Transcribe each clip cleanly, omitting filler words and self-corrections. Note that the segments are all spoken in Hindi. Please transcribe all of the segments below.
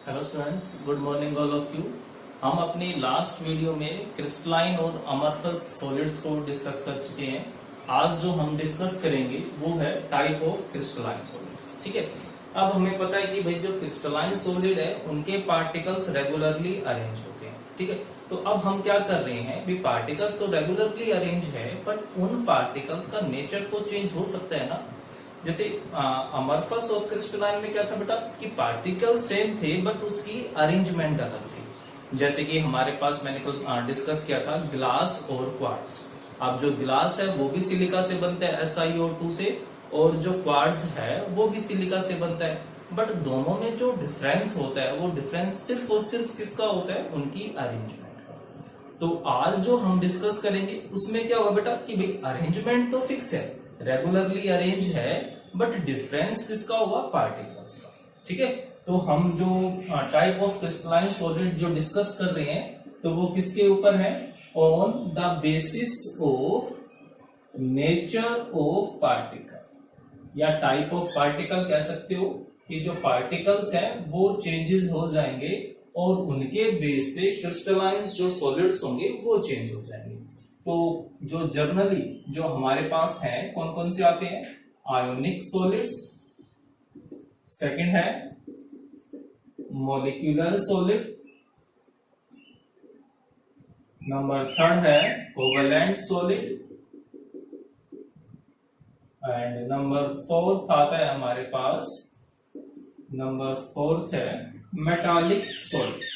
Hello students, good morning all of you. हम अपनी लास्ट वीडियो में क्रिस्टलाइन और अमरफस सॉलिड्स को डिस्कस कर चुके हैं। आज जो हम डिस्कस करेंगे वो है टाइप ऑफ क्रिस्टलाइन सॉलिड्स। ठीक है, अब हमें पता है कि भाई जो क्रिस्टलाइन सॉलिड है उनके पार्टिकल्स रेगुलरली अरेंज होते हैं। ठीक है, तो अब हम क्या कर रहे हैं, भी पार्टिकल्स तो रेगुलरली अरेंज है बट उन पार्टिकल्स का नेचर तो चेंज हो सकता है ना। जैसे अमरफस और क्रिस्टलाइन में क्या था बेटा कि पार्टिकल सेम थे बट उसकी अरेंजमेंट अलग थी। जैसे कि हमारे पास मैंने कल डिस्कस किया था ग्लास और क्वार्ट्ज। अब जो ग्लास है वो भी सिलिका से बनता है SiO2 से, और जो क्वार्ट्ज है वो भी सिलिका से बनता है। बट दोनों में जो डिफरेंस होता है वो डिफरेंस सिर्फ और सिर्फ किसका होता है, उनकी अरेंजमेंट का। तो आज जो हम डिस्कस करेंगे उसमें क्या होगा बेटा कि भाई अरेंजमेंट तो फिक्स है, रेगुलरली अरेंज है, बट डिफरेंस किसका होगा, पार्टिकल्स का। ठीक है, तो हम जो टाइप ऑफ क्रिस्टलाइन सॉलिड जो डिस्कस कर रहे हैं तो वो किसके ऊपर है, on the basis of nature of particle या टाइप ऑफ पार्टिकल कह सकते हो कि जो पार्टिकल्स हैं वो चेंजेस हो जाएंगे और उनके बेस पे क्रिस्टलाइन जो सॉलिड्स होंगे वो चेंज हो जाएंगे। तो जो जर्नली जो हमारे पास है कौन कौन से आते हैं, आयोनिक सॉलिड्स, सेकंड है मॉलिक्यूलर सॉलिड, नंबर थर्ड है covalent solid, and number fourth आता है हमारे पास, नंबर फोर्थ है मेटालिक सॉलिड्स।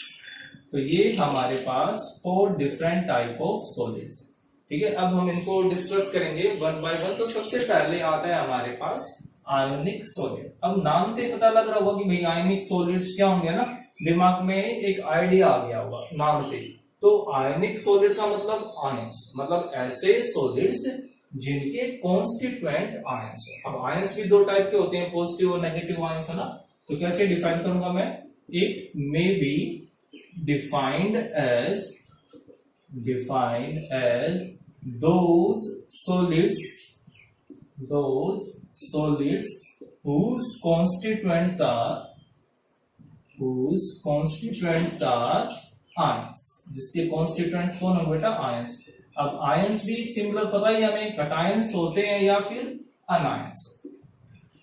तो ये हमारे पास 4 डिफरेंट टाइप ऑफ सॉलिड्स। ठीक है, अब हम इनको डिस्कस करेंगे वन बाय वन। तो सबसे पहले आता है हमारे पास आयोनिक सॉलिड। अब नाम से पता लग रहा होगा कि भाई आयोनिक सॉलिड्स क्या होंगे ना, दिमाग में एक आइडिया आ गया होगा नाम से। तो आयोनिक सॉलिड का मतलब आयंस, मतलब ऐसे सॉलिड्स जिनके कॉन्स्टिट्यूएंट आयंस हो। अब आयंस भी 2 टाइप के होते हैं, पॉजिटिव और नेगेटिव आयंस है ना। तो कैसे डिफाइन करूंगा मैं, it may be defined as those solids whose constituents are ions, जिसके constituents कौन हो बेटा, ions। अब ions भी सिमिलर पता ही हमें, cations होते हैं या फिर anions,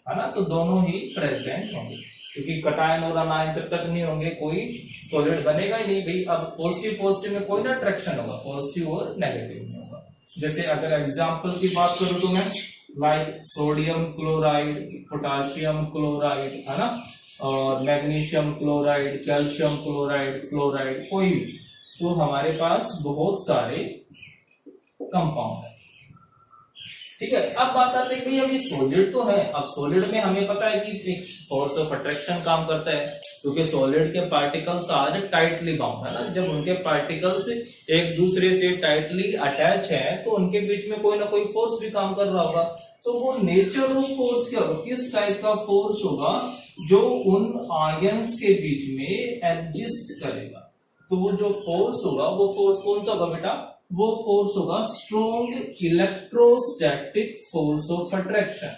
है ना। तो दोनों ही प्रेजेंट होंगे, क्योंकि कटायन और अनायन जब तक नहीं होंगे कोई सॉलिड बनेगा ही नहीं। भाई अब पॉजिटिव में कोई ना अट्रैक्शन होगा, पॉजिटिव और नेगेटिव में होगा। जैसे अगर एग्जांपल की बात करूं तो मैं like sodium chloride, potassium chloride, है ना, और magnesium chloride, calcium chloride, fluoride, कोई भी, तो हमारे पास बहुत सारे कंपाउंड है। ठीक है, अब बात आती है कि अभी सॉलिड तो है। अब सॉलिड में हमें पता है कि एक फोर्स ऑफ अट्रैक्शन काम करता है, क्योंकि सॉलिड के पार्टिकल्स आर टाइटली बाउंड, है ना। जब उनके पार्टिकल्स एक दूसरे से टाइटली अटैच है तो उनके बीच में कोई ना कोई फोर्स भी काम कर रहा होगा। तो वो नेचर ऑफ फोर्स क्या होगा, किस टाइप का फोर्स होगा जो उन आयंस के बीच में एग्जिस्ट करेगा। तो वो जो फोर्स होगा वो फोर्स कौन सा होगा बेटा, वो फोर्स होगा strong electrostatic force of attraction,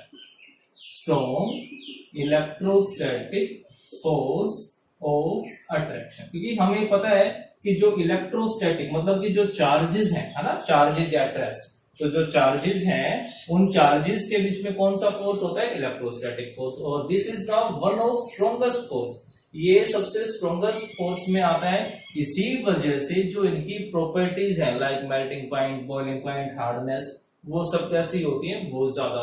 strong electrostatic force of attraction. क्योंकि हमें पता है कि जो इलेक्ट्रोस्टैटिक मतलब कि जो चार्जेस हैं, है ना, चार्जेस या एट, तो जो चार्जेस हैं उन चार्जेस के बीच में कौन सा फोर्स होता है, इलेक्ट्रोस्टैटिक फोर्स। और this is the one of strongest force, ये सबसे स्ट्रॉन्गेस्ट फोर्स में आता है। इसी वजह से जो इनकी प्रॉपर्टीज है like melting point, boiling point, hardness, वो सब कैसी होती है, बहुत ज्यादा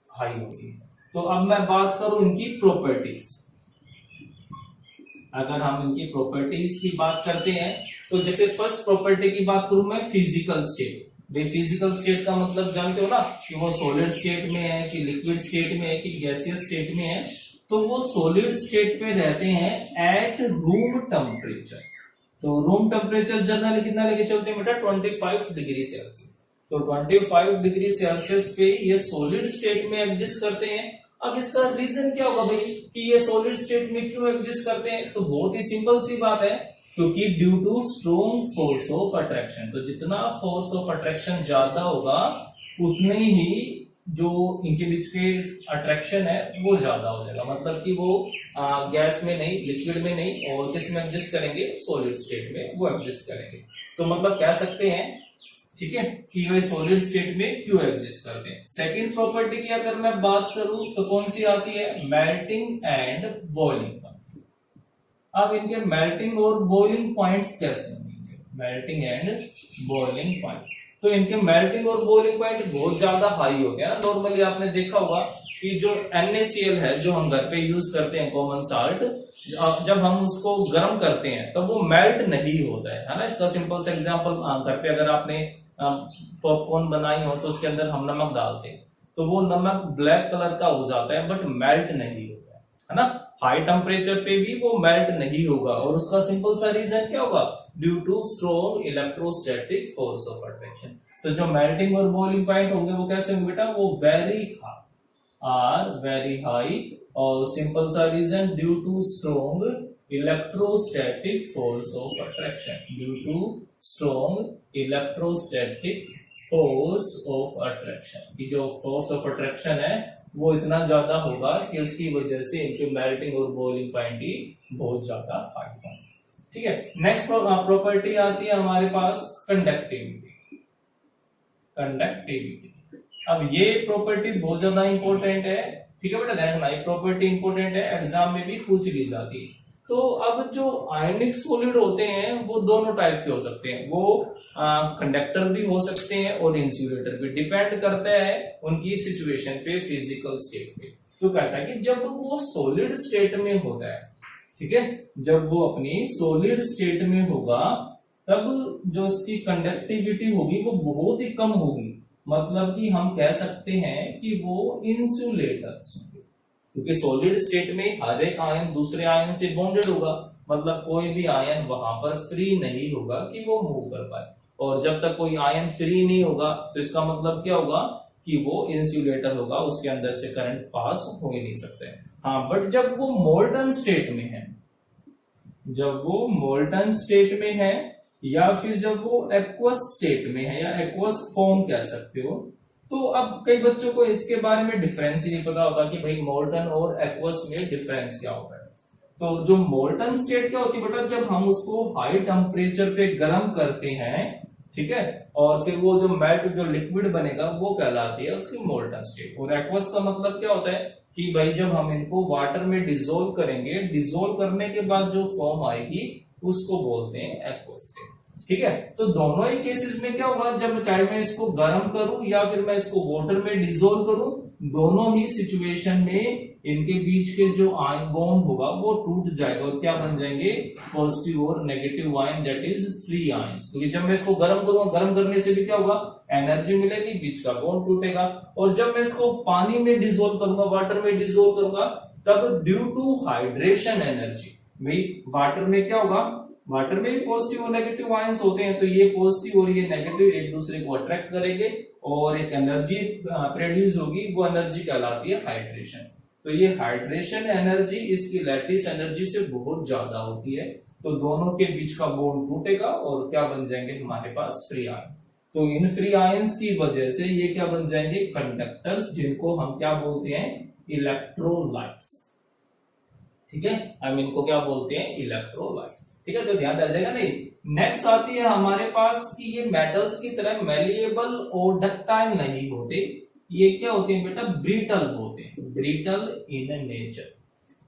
हाई होती है। तो अब मैं बात करूं इनकी प्रॉपर्टीज। अगर हम इनकी प्रॉपर्टीज की बात करते हैं तो जैसे फर्स्ट प्रॉपर्टी की बात करूं मैं, फिजिकल स्टेट। भाई फिजिकल स्टेट का मतलब जानते हो ना कि वो सॉलिड स्टेट में है कि लिक्विड स्टेट में है कि गैसियस स्टेट में है। तो वो सॉलिड स्टेट पे रहते हैं एट रूम टेम्परेचर। तो रूम टेम्परेचर जनरली कितना लेके चलते हैं बेटा, 25 डिग्री सेल्सियस। तो 25 डिग्री सेल्सियस पे ये सॉलिड स्टेट में एग्जिस्ट करते हैं। अब इसका रीजन क्या होगा भाई कि ये सॉलिड स्टेट में क्यों एग्जिस्ट करते हैं, तो बहुत ही सिंपल सी बात है, क्योंकि due to strong force of attraction. तो जितना फोर्स ऑफ अट्रैक्शन ज्यादा होगा उतनी ही जो इनके बीच के अट्रैक्शन है वो ज्यादा हो जाएगा, मतलब कि वो गैस में नहीं, लिक्विड में नहीं, और किस में एग्जिस्ट करेंगे, सॉलिड स्टेट में वो एग्जिस्ट करेंगे। तो मतलब कह सकते हैं, ठीक है, कि वे सॉलिड स्टेट में क्यों एग्जिस्ट करते हैं। सेकंड प्रॉपर्टी की अगर मैं बात करूं तो कौन सी आती है, मेल्टिंग एंड बॉइलिंग पॉइंट। अब इनके मेल्टिंग और बॉइलिंग पॉइंट्स कैसे होंगे, मेल्टिंग एंड बॉइलिंग पॉइंट। तो इनके मेल्टिंग और बॉइलिंग पॉइंट बहुत ज्यादा हाई हो गया। नॉर्मली आपने देखा होगा कि जो NaCl है जो हम घर पे यूज करते हैं, कॉमन साल्ट, जब हम उसको गर्म करते हैं तब वो मेल्ट नहीं होता है ना। इसका सिंपल सा एग्जांपल, घर पे अगर आपने पॉपकॉर्न बनाई हो तो उसके अंदर हम नमक डालते हैं तो वो नमक ब्लैक कलर का हो जाता है, बट मेल्ट नहीं होता है ना। हाई टेम्परेचर पे भी वो मेल्ट नहीं होगा, और उसका सिंपल सा रीजन क्या होगा, due to strong electrostatic force of attraction. तो जो मेल्टिंग और बॉइलिंग पॉइंट होंगे वो कैसे होंगे बेटा, वो वेरी हाई, और सिंपल सा reason due to strong electrostatic force of attraction, due to strong electrostatic force of attraction. की जो फोर्स ऑफ अट्रैक्शन है वो इतना ज्यादा होगा कि उसकी वजह से इनके मेल्टिंग और बॉइलिंग पॉइंट ही बहुत ज्यादा हाई होंगे। ठीक है, नेक्स्ट प्रॉपर्टी आती है हमारे पास कंडक्टिविटी। अब ये प्रॉपर्टी बहुत ज्यादा इंपॉर्टेंट है, ठीक है बेटा, ध्यान रखना, ये प्रॉपर्टी इंपॉर्टेंट है, एग्जाम में भी पूछ ली जाती है। तो अब जो आयनिक सॉलिड होते हैं वो दोनों टाइप के हो सकते हैं, वो कंडक्टर भी हो सकते हैं और इंसुलेटर भी, डिपेंड करता है उनकी सिचुएशन पे, फिजिकल स्टेट पे। तो कहता है कि जब वो सॉलिड स्टेट में होता है, ठीक है, जब वो अपनी सॉलिड स्टेट में होगा तब जो उसकी कंडक्टिविटी होगी वो बहुत ही कम होगी, मतलब कि हम कह सकते हैं कि वो इंसुलेटर्स होंगे, क्योंकि सॉलिड स्टेट में हर एक आयन दूसरे आयन से बॉन्डेड होगा, मतलब कोई भी आयन वहां पर फ्री नहीं होगा कि वो मूव कर पाए। और जब तक कोई आयन फ्री नहीं होगा तो इसका मतलब क्या होगा कि वो इंसुलेटर होगा, उसके अंदर से करंट पास हो ही नहीं सकते। हाँ, बट जब वो मोल्टन स्टेट में है, जब वो मोल्टन स्टेट में है, या फिर जब वो एक्वस स्टेट में है, या एक्वस फॉर्म कह सकते हो, तो अब कई बच्चों को इसके बारे में डिफरेंस ही नहीं पता होता कि भाई मोल्टन और एक्वस में डिफरेंस क्या होता है। तो जो मोल्टन स्टेट क्या होती है बेटा, जब हम उसको हाई टेम्परेचर पे गर्म करते हैं, ठीक है, और फिर वो जो मेल्ट जो लिक्विड बनेगा वो कहलाती है उसकी मोल्टन स्टेट। और एक्वस का मतलब क्या होता है कि भाई जब हम इनको वाटर में डिसोल्व करेंगे, डिसोल्व करने के बाद जो फॉर्म आएगी उसको बोलते हैं एक्वस स्टेट। ठीक है, तो दोनों ही केसेस में क्या होगा, जब चाहे मैं इसको गर्म करूं या फिर मैं इसको वाटर में डिसोल्व करूं, दोनों ही सिचुएशन में इनके बीच के जो आयन बॉन्ड होगा वो टूट जाएगा, और क्या बन जाएंगे, पॉजिटिव और negative ion, that is free ions. क्योंकि जब मैं इसको गर्म करूंगा, गर्म करने से भी क्या होगा, एनर्जी मिलेगी, बीच का बॉन्ड टूटेगा। और जब मैं इसको पानी में डिसोल्व करूंगा, वाटर में डिसोल्व करूंगा, तब ड्यू टू हाइड्रेशन एनर्जी, भाई वाटर में क्या होगा, वाटर में भी पॉजिटिव और नेगेटिव आयंस होते हैं, तो ये पॉजिटिव और ये नेगेटिव एक दूसरे को अट्रैक्ट करेंगे और एक एनर्जी प्रोड्यूस होगी, वो एनर्जी कहलाती है हाइड्रेशन। तो ये हाइड्रेशन एनर्जी इसकी लैटिस एनर्जी से बहुत ज्यादा होती है, तो दोनों के बीच का बॉन्ड टूटेगा और क्या बन जाएंगे हमारे पास, फ्री आयन। तो इन फ्री आयंस की वजह से ये क्या बन जाएंगे, कंडक्टर्स, जिनको हम क्या बोलते हैं, इलेक्ट्रोलाइट्स। ठीक है, हम इनको क्या बोलते हैं, इलेक्ट्रोलाइट। ठीक है, तो ध्यान रखिएगा। नहीं, नेक्स्ट आती है हमारे पास कि ये मेटल्स की तरह मेलिएबल और डक्टाइल नहीं होते, ये क्या होते हैं बेटा, ब्रिटल होते हैं, ब्रिटल इन नेचर।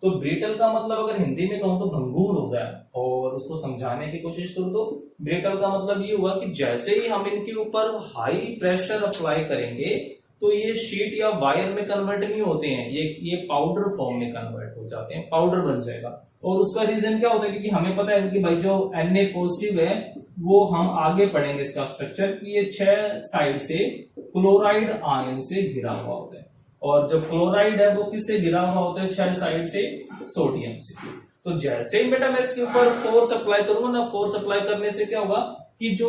तो ब्रिटल का मतलब अगर हिंदी में कहूं तो भंगुर हो गया, और उसको समझाने की कोशिश करूं तो ब्रिटल का मतलब ये हुआ कि जैसे ही हम इनके ऊपर हाई प्रेशर अप्लाई करेंगे तो ये शीट या वायर में कन्वर्ट नहीं होते हैं, ये पाउडर फॉर्म में कन्वर्ट हो जाते हैं, पाउडर बन जाएगा। और उसका रीजन क्या होता है, क्योंकि हमें पता है कि भाई जो Na पॉजिटिव है वो हम आगे पढ़ेंगे इसका स्ट्रक्चर, कि ये 6 साइड से क्लोराइड आयन से घिरा हुआ होता है, और जो क्लोराइड है वो किससे घिरा हुआ होता है, 6 साइड से सोडियम से। तो जैसे ही बेटा मैं इसके ऊपर फोर्स अप्लाई करूंगा ना, फोर्स अप्लाई करने से क्या होगा कि जो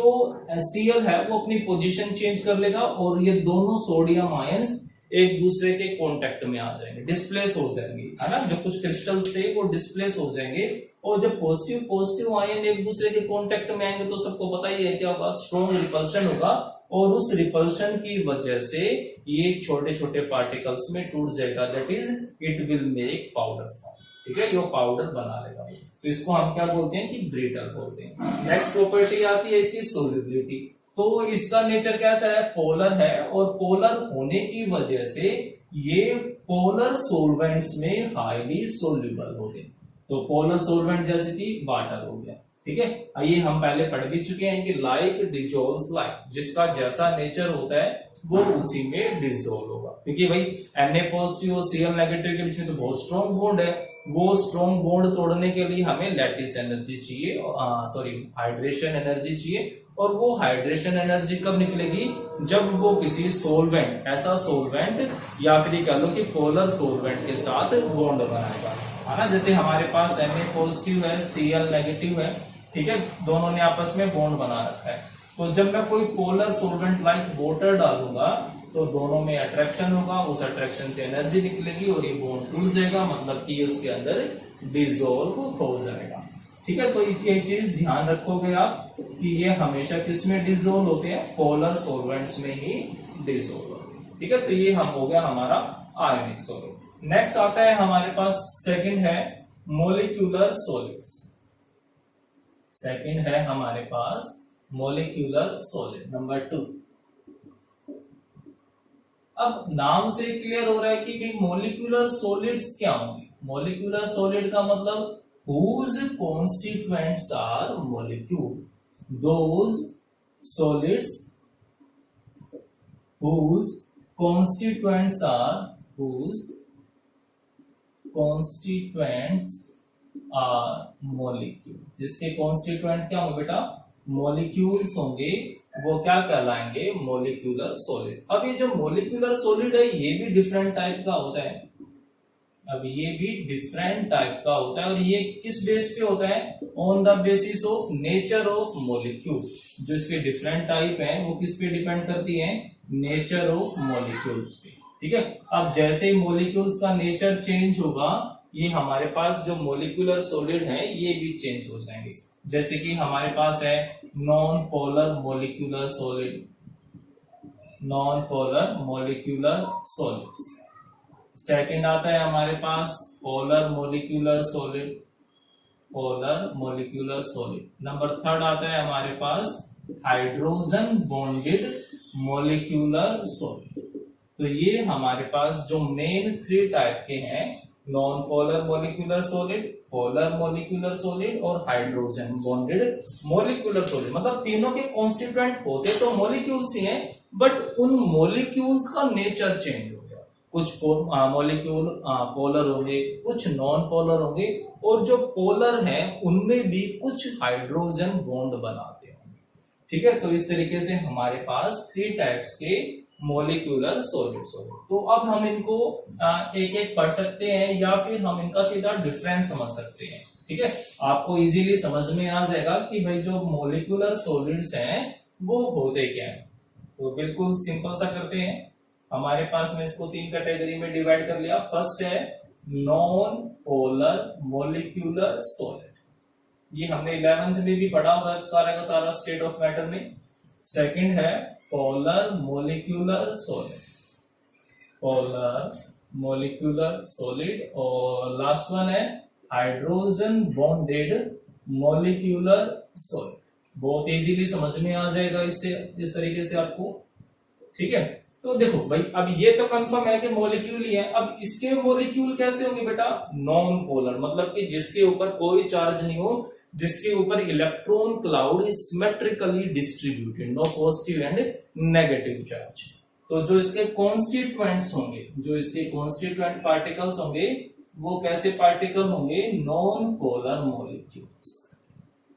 Cl है वो अपनी पोजीशन चेंज कर लेगा, और ये दोनों सोडियम आयंस एक दूसरे के कांटेक्ट में आ जाएंगे, डिस्प्लेस हो जाएंगे, है ना। जो कुछ क्रिस्टल्स थे वो डिस्प्लेस हो जाएंगे, और जब पॉजिटिव आयन एक दूसरे के कांटेक्ट में आएंगे तो सबको पता ही है क्या होगा, स्ट्रॉन्ग रिपल्शन होगा, और उस रिपल्शन की वजह से ये छोटे छोटे पार्टिकल्स में टूट जाएगा, that is it will make powder form. ठीक है, ये पाउडर बना लेगा। तो इसको हम क्या बोलते हैं कि ब्रिटल बोलते हैं। नेक्स्ट प्रॉपर्टी आती है इसकी सोल्युबिलिटी। तो इसका नेचर कैसा है, पोलर है, और पोलर होने की वजह से ये पोलर सोलवेंट्स में हाईली सोल्यूबल हो गए। तो पोलर सोलवेंट जैसे कि वाटर हो गया। ठीक है, ये हम पहले पढ़ भी चुके हैं कि लाइक डिजोल्व्स लाइक, जिसका जैसा नेचर होता है वो उसी में डिजोल्व होगा। क्योंकि भाई Na पॉजिटिव और Cl नेगेटिव के बीच में तो बहुत स्ट्रॉन्ग बॉन्ड है, वो स्ट्रॉन्ग बॉन्ड तोड़ने के लिए हमें लैटिस एनर्जी चाहिए, हाइड्रेशन एनर्जी चाहिए। और वो हाइड्रेशन एनर्जी कब निकलेगी, जब वो किसी सोलवेंट, ऐसा सोलवेंट या फिर कह लो कि पोलर सोलवेंट के साथ बॉन्ड बनाएगा, है ना। जैसे हमारे पास Na पॉजिटिव है, Cl नेगेटिव है, ठीक है, दोनों ने आपस में बॉन्ड बना रखा है। तो जब मैं कोई पोलर सोलवेंट लाइक वाटर डालूंगा तो दोनों में अट्रैक्शन होगा, उस अट्रैक्शन से एनर्जी निकलेगी और ये बॉन्ड टूट जाएगा, मतलब कि उसके अंदर डिसॉल्व हो जाएगा। ठीक है, तो ये चीज ध्यान रखोगे आप कि ये हमेशा किसमें डिसॉल्व होते हैं, पोलर सोलवेंट्स में ही डिसॉल्व होते हैं। ठीक है, तो ये हो गया हमारा आयनिक सॉल्वेंट। नेक्स्ट आता है हमारे पास, सेकंड है मोलिक्यूलर सॉलिड्स। सेकंड है हमारे पास मोलिक्यूलर सॉलिड, नंबर 2। अब नाम से क्लियर हो रहा है कि मोलिक्यूलर सॉलिड्स क्या होंगे। मोलिक्यूलर सॉलिड का मतलब whose constituents are molecule, those solids whose constituents are molecule, जिसके कॉन्स्टिट्यूएंट क्या होंगे बेटा, मॉलिक्यूल्स होंगे, वो क्या कहलाएंगे, मोलिक्यूलर सॉलिड। अब ये जो मोलिक्यूलर सॉलिड है ये भी डिफरेंट टाइप का होता है। अब ये भी डिफरेंट टाइप का होता है, और ये किस बेस पे होता है, on the basis of nature of molecule. जो इसके डिफरेंट टाइप हैं वो किस पे डिपेंड करती हैं, नेचर ऑफ मॉलिक्यूल्स पे। ठीक है, अब जैसे ही मॉलिक्यूल्स का नेचर चेंज होगा, ये हमारे पास जो मॉलिक्यूलर सॉलिड है ये भी चेंज हो जाएंगे। जैसे कि हमारे पास है non polar molecular solid, non polar molecular solids. Second आता है हमारे पास polar molecular solid, polar molecular solid. Number third आता है हमारे पास हाइड्रोजन बॉन्डेड मॉलिक्यूलर सॉलिड। तो ये हमारे पास जो मेन 3 टाइप के हैं, non polar molecular solid, polar molecular solid और हाइड्रोजन बॉन्डेड मॉलिक्यूलर सॉलिड। मतलब तीनों के कॉन्स्टिट्यूएंट होते तो मॉलिक्यूल्स ही हैं, बट उन मॉलिक्यूल्स का नेचर चेंज हो गया। कुछ मॉलिक्यूल पोलर होंगे, कुछ नॉन पोलर होंगे, और जो पोलर हैं उनमें भी कुछ हाइड्रोजन बॉन्ड बनाते होंगे। ठीक है, तो इस तरीके से हमारे पास 3 टाइप्स के मोलिक्यूलर सॉलिड्स हो गए। तो अब हम इनको एक एक पढ़ सकते हैं या फिर हम इनका सीधा डिफरेंस समझ सकते हैं। ठीक है, आपको इजीली समझ में आ जाएगा कि भाई जो मोलिक्यूलर सॉलिड्स हैं वो होते क्या है। तो बिल्कुल सिंपल सा करते हैं। हमारे पास में इसको 3 कैटेगरी में डिवाइड कर लिया। फर्स्ट है नॉन पोलर मोलिक्यूलर सॉलिड, ये हमने 11th में भी पढ़ा हुआ है सारा का सारा स्टेट ऑफ मैटर में। सेकंड है polar molecular solid, polar molecular solid, और लास्ट वन है हाइड्रोजन बॉन्डेड मोलिक्यूलर सॉलिड। बहुत इजीली समझ में आ जाएगा इससे, इस तरीके से आपको। ठीक है, तो देखो भाई अब ये तो कंफर्म है कि मॉलिक्यूल ही है। अब इसके मॉलिक्यूल कैसे होंगे बेटा, नॉन पोलर, मतलब कि जिसके ऊपर कोई चार्ज नहीं हो, जिसके ऊपर electron cloud is symmetrically distributed, no positive and negative charge. तो जो इसके कॉन्स्टिट्यूएंट्स होंगे, जो इसके कॉन्स्टिट्यूएंट पार्टिकल्स होंगे, वो कैसे पार्टिकल होंगे, non polar molecules.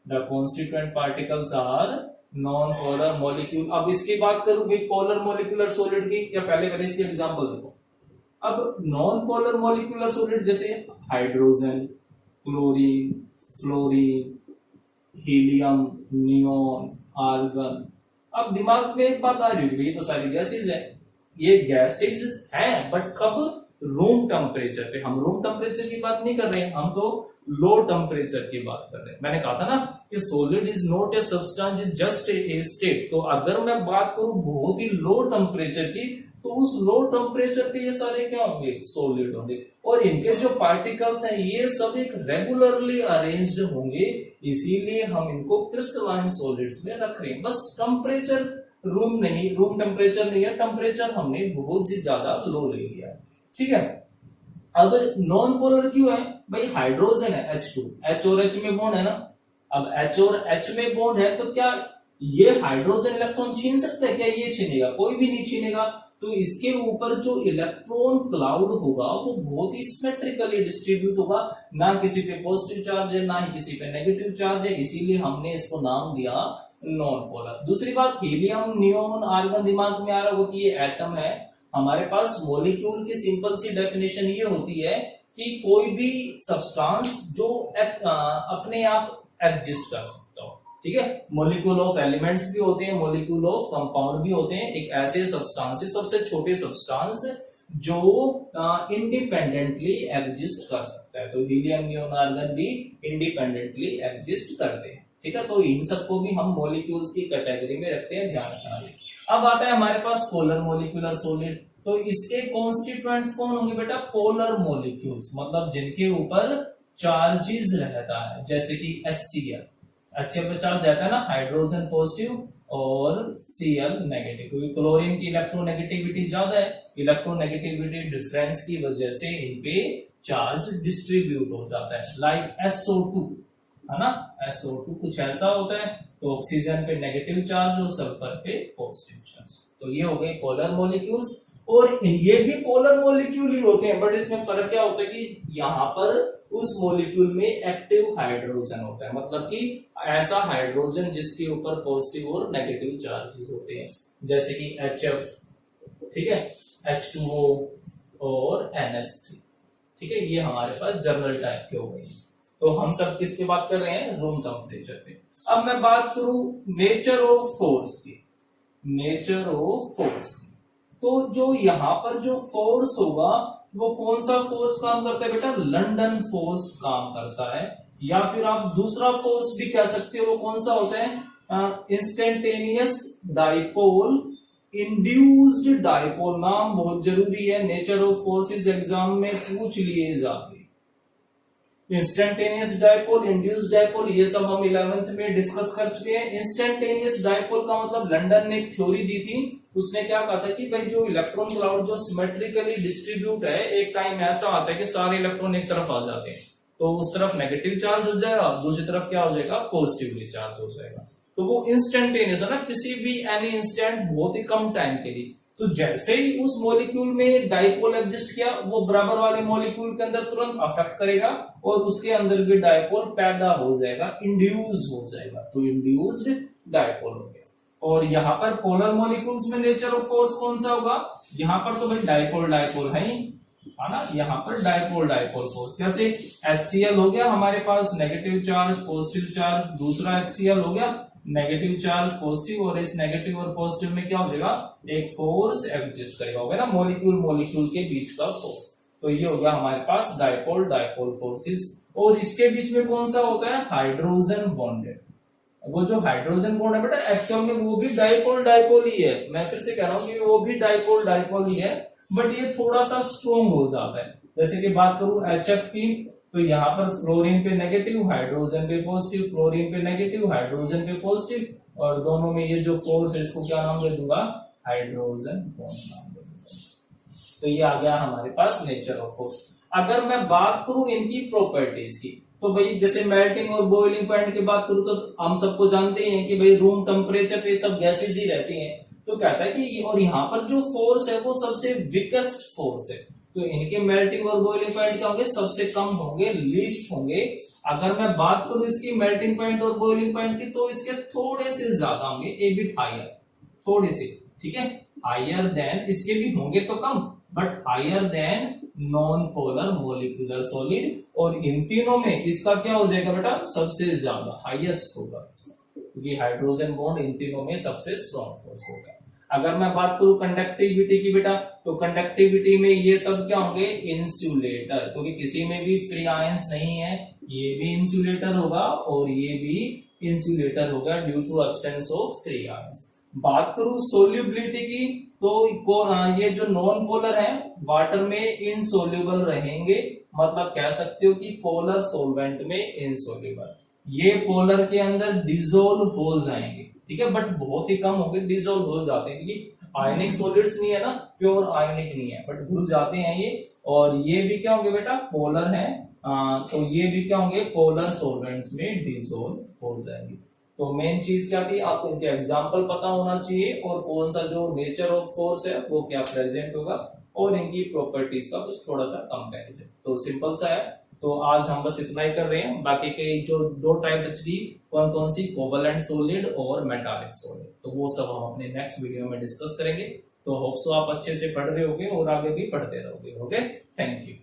The constituent particles are non polar molecule. अब इसकी बात करूं भाई पोलर मॉलिक्यूलर सॉलिड की, या पहले इसके एग्जांपल देखो। अब नॉन पोलर मॉलिक्यूलर सॉलिड जैसे hydrogen, chlorine, fluorine, helium, neon, argon. अब दिमाग में एक बात आ रही है, ये तो सारी गैसेज है। ये गैसेज हैं, बट कब, रूम टेम्परेचर पे। हम रूम टेम्परेचर की बात नहीं कर रहे हैं, हम तो लो टेम्परेचर की बात कर रहे हैं। मैंने कहा था ना कि solid is not a substance, is just a state. तो अगर मैं बात करूं बहुत ही लो टेम्परेचर की, तो उस लो टेम्परेचर पे ये सारे क्या होंगे, सॉलिड होंगे। और इनके जो पार्टिकल्स हैं ये सब एक रेगुलरली अरेंज्ड होंगे, इसीलिए हम इनको क्रिस्टलाइन सॉलिड्स में रख रहे हैं। बस टेम्परेचर रूम टेम्परेचर नहीं है, टेम्परेचर हमने बहुत ही ज्यादा लो ले लिया है, ठीक है। अब नॉन पोलर क्यों है भाई, हाइड्रोजन है H2, H और H में बॉन्ड है ना। अब H और H में बॉन्ड है तो क्या ये हाइड्रोजन इलेक्ट्रॉन छीन सकता है क्या, ये छीनेगा, कोई भी नहीं छीनेगा। तो इसके ऊपर जो इलेक्ट्रॉन क्लाउड होगा वो बहुत ही सिमेट्रिकली डिस्ट्रीब्यूट होगा, ना किसी पे पॉजिटिव चार्ज है ना ही किसी पे नेगेटिव चार्ज है, इसीलिए हमने इसको नाम दिया नॉन पोलर। दूसरी बात, हीलियम, नियोन, आर्गन दिमाग में आ रहा होगा कि ये एटम है। हमारे पास मॉलिक्यूल की सिंपल सी डेफिनेशन ये होती है कि कोई भी सब्सटेंस जो अपने आप एग्जिस्ट कर सकता हो, ठीक है। मॉलिक्यूल ऑफ एलिमेंट्स भी होते हैं, मॉलिक्यूल ऑफ कंपाउंड भी होते हैं। एक ऐसे सब्सटेंस, सबसे छोटे सब्सटेंस जो इंडिपेंडेंटली एग्जिस्ट कर सकता है। तो हीलियम, नियोन, आर्गन भी इंडिपेंडेंटली एग्जिस्ट करते हैं, ठीक है। तो इन सबको भी हम मॉलिक्यूल्स की कैटेगरी में रखते हैं, ध्यान रखना। अब आता है हमारे पास पोलर मॉलिक्यूलर सॉलिड। तो इसके कॉन्स्टिट्यूएंट्स कौन होंगे बेटा, पोलर मॉलिक्यूल्स, मतलब जिनके ऊपर चार्जेस रहता है, जैसे कि HCl, HCl पे चार्ज रहता है ना, हाइड्रोजन पॉजिटिव और Cl नेगेटिव, क्योंकि क्लोरीन की इलेक्ट्रोनेगेटिविटी ज्यादा है, इलेक्ट्रोनेगेटिविटी डिफरेंस की वजह से इन पे चार्ज डिस्ट्रीब्यूट हो जाता है। लाइक SO2 है ना, SO2 कुछ ऐसा होता है, तो ऑक्सीजन पे नेगेटिव चार्ज और सल्फर पे पॉजिटिव चार्ज। तो ये हो गए पोलर मॉलिक्यूल्स, और ये भी पोलर मॉलिक्यूल ही होते हैं, बट इसमें फर्क क्या होता है कि यहाँ पर उस मॉलिक्यूल में एक्टिव हाइड्रोजन होता है, मतलब कि ऐसा हाइड्रोजन जिसके ऊपर पॉजिटिव और नेगेटिव चार्जेस होते हैं, जैसे कि HF, ठीक है, H2O और NH3, ठीक है। ये हमारे पास जनरल टाइप के हो गए। तो हम सब किसकी बात कर रहे हैं, रूम टेम्परेचर पे। अब मैं बात करूं नेचर ऑफ फोर्स की, नेचर ऑफ फोर्स की। तो जो यहाँ पर जो फोर्स होगा वो कौन सा फोर्स काम करता है बेटा, लंदन फोर्स काम करता है, या फिर आप दूसरा फोर्स भी कह सकते हो। वो कौन सा होता है, इंस्टेंटेनियस डाइपोल, इंड्यूस्ड डाइपोल। नाम बहुत जरूरी है, नेचर ऑफ फोर्सेस एग्जाम में पूछ लिए जाते। इंस्टेंटेनियस डाइपोल, इंड्यूस्ड डाइपोल, ये सब हम 11th में डिस्कस कर चुके हैं। इंस्टेंटेनियस डाइपोल का मतलब लंदन ने एक थ्योरी दी थी, उसने क्या कहा था कि भाई जो इलेक्ट्रॉन क्लाउड जो सिमेट्रिकली डिस्ट्रीब्यूट है, एक टाइम ऐसा आता है कि सारे इलेक्ट्रॉन एक तरफ आ जाते हैं, तो उस तरफ नेगेटिव चार्ज हो जाएगा, दूसरी तरफ क्या हो जाएगा, पॉजिटिवली चार्ज हो जाएगा। तो वो इंस्टेंटेनियस है ना, किसी भी एनी इंस्टेंट, बहुत ही कम टाइम के लिए। तो जैसे ही उस मॉलिक्यूल में डाइपोल एग्जिस्ट किया, वो बराबर वाले मॉलिक्यूल के अंदर तुरंत अफेक्ट करेगा और उसके अंदर भी डाइपोल पैदा हो जाएगा, इंड्यूस हो जाएगा। तो इंड्यूस्ड डाइपोल हो गया। और यहाँ पर पोलर मॉलिक्यूल्स में नेचर ऑफ फोर्स कौन सा होगा, यहाँ पर तो भाई डाइपोल डाइपोल है ही, है ना। यहाँ पर डाइपोल डाइपोल फोर्स, जैसे HCl हो गया हमारे पास नेगेटिव चार्ज पॉजिटिव चार्ज, दूसरा HCl हो गया नेगेटिव चार्ज पॉजिटिव, और इस नेगेटिव और पॉजिटिव में क्या हो जाएगा, एक फोर्स एग्जिस्ट करेगा, होगा ना, मॉलिक्यूल मॉलिक्यूल के बीच का फोर्स। तो ये हो गया हमारे पास डाइपोल डाइपोल फोर्सेस। और इसके बीच में कौन सा होता है, हाइड्रोजन बॉन्डेड। वो जो हाइड्रोजन बॉन्ड है बेटा, एक्चुअल में वो भी डाइपोल डाइपोल ही है। मैं फिर से कह रहा हूं कि वो भी डाइपोल डाइपोल ही है, बट ये थोड़ा सा स्ट्रॉन्ग हो जाता है। जैसे कि बात करूं HF की, तो यहाँ पर फ्लोरीन पे नेगेटिव, हाइड्रोजन पे पॉजिटिव, फ्लोरीन पे नेगेटिव, हाइड्रोजन पे पॉजिटिव, और दोनों में ये जो फोर्स है इसको क्या नाम दे दूंगा, हाइड्रोजन बॉन्ड नाम दे दूंगा। तो ये आ गया हमारे पास नेचर ऑफ फोर्स। अगर मैं बात करूं इनकी प्रॉपर्टीज की, तो भाई जैसे मेल्टिंग और बॉइलिंग पॉइंट की बात करूं तो हम सबको जानते हैं कि भाई रूम टेम्परेचर पे सब गैसेज ही रहती हैं। तो कहता है कि और यहाँ पर जो फोर्स है वो सबसे वीकेस्ट फोर्स है, तो इनके मेल्टिंग और बॉइलिंग पॉइंट क्या होंगे, सबसे कम होंगे, लीस्ट होंगे। अगर मैं बात करूं इसकी मेल्टिंग पॉइंट और बॉइलिंग पॉइंट की, तो इसके थोड़े से ज्यादा होंगे, ए बिट हायर, थोड़े से, ठीक है, हायर देन, इसके भी होंगे तो कम, but higher than non polar molecular solid. और इन तीनों में इसका क्या हो जाएगा बेटा, सबसे ज्यादा हाईएस्ट होगा, क्योंकि हाइड्रोजन बॉन्ड इन तीनों में सबसे स्ट्रॉन्ग फोर्स होगा। अगर मैं बात करूं कंडक्टिविटी की बेटा, तो कंडक्टिविटी में ये सब क्या होंगे, इंसुलेटर, क्योंकि किसी में भी फ्री आयंस नहीं है, ये भी इंसुलेटर होगा और ये भी इंसुलेटर होगा due to absence of free ions. बात करूं सोल्यूबिलिटी की, तो ये जो नॉन पोलर है वाटर में इनसोल्यूबल रहेंगे, मतलब कह सकते हो कि पोलर सॉल्वेंट में इनसोल्यूबल, ये पोलर के अंदर डिसोल्व हो जाएंगे, ठीक है, बट बहुत ही कम होंगे, डिसोल्व हो जाते हैं, क्योंकि आयनिक सॉलिड्स नहीं है ना, प्योर आयनिक नहीं है, बट घुल जाते हैं ये। और ये भी क्या होंगे बेटा, पोलर है, तो ये भी क्या होंगे, पोलर सॉल्वेंट्स में डिसोल्व हो जाएंगे। तो मेन चीज क्या थी, आपको इनके एग्जाम्पल पता होना चाहिए और कौन सा जो नेचर ऑफ फोर्स है वो क्या प्रेजेंट होगा और इनकी प्रॉपर्टीज का कुछ थोड़ा सा कंपैरिजन। तो सिंपल सा है। तो आज हम बस इतना ही कर रहे हैं, बाकी के जो दो टाइप बच गई, कौन कौन सी, कोवलेंट सॉलिड और मेटालिक सॉलिड, तो वो सब हम अपने नेक्स्ट वीडियो में डिस्कस करेंगे। तो होप सो आप अच्छे से पढ़ रहे होगे और आगे भी पढ़ते रहोगे। Okay, thank you.